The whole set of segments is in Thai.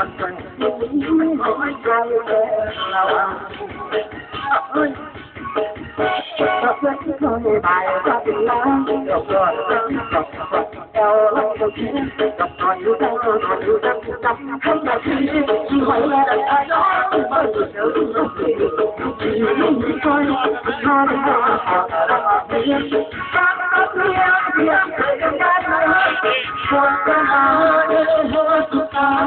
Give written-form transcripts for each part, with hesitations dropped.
มันเป็นไม่ขอให้ใจเราเอ้ยถ้าเพื่อนที่เคยไปก็เป็นล้างเดี๋ยวก่อนเอาแล้วก็คิดกับตอนอยู่ตั้งจำให้มาที่ไว้แล้วได้ร้องไม่เดี๋ยวต้องเปลี่ยนไม่ค่อยชอบเรียนกันคนก็มาหัวสุดท้าย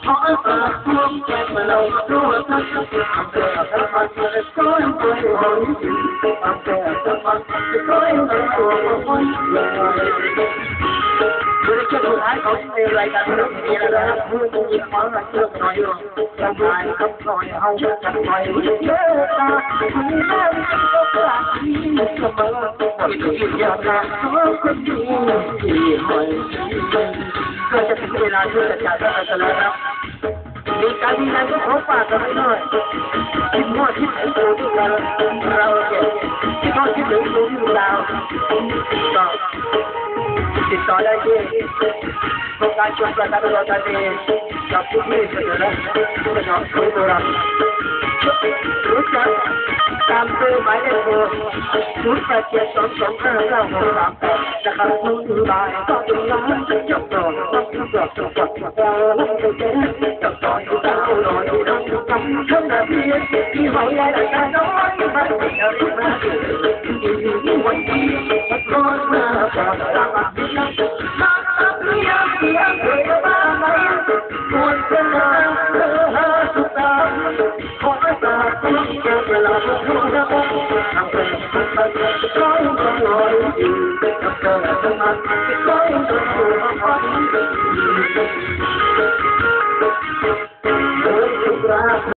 ขอฝากพวกแกมาเราตัวทักทำเพื่อทำมันจะก้อยไปหอยทำเพื่อทำมันจะก้อยไปตัวหอยคือแค่สุดท้ายเขาในรายการเรื่องนี้นะครับผู้ต้องยิงฟังเรื่องหน่อยทำลายกับหน่อยเอาจับหน่อยเยอะตาที่ได้ก็กล้าที่เสมอที่อยากจะขอคนดีที่หอยก็จะถึงเวลาที่จะจัดกันแล้วครับมีการดีใจก็ขอฝากกันไว้หน่อยคิดว่าคิดถึงตัวที่เราเนี่ยคิดว่าคิดถึงตัวที่เราก็ติดต่อได้ที่โครงการชวนประชาชนเราจะกับผู้ที่เสนอผู้ประกอบการตัวเรารู้จักตามเบอร์หมายเลขโทร0872259638นะครับทุกรายก็เป็นล้านยกต่อต้องยกต่อแล้วก็เจ๊จับต่ออยู่ดาวรออยู่ดังจำทั้งนาทีที่ไว้ได้แต่น้อยไม่ได้เรียกมาที่วันที่มันร้อนมาก่อนรักที่นั่งมาเรียกเสียงเสียบ้างไหมควรจะมาหาสุดตาขอให้ตาที่เกิดเวลาทุกทุกนะทำเป็นคนมาจะก้อยจะลอยอยู่กับเธอจะมาจะก้อยจะอยู่มาพอดี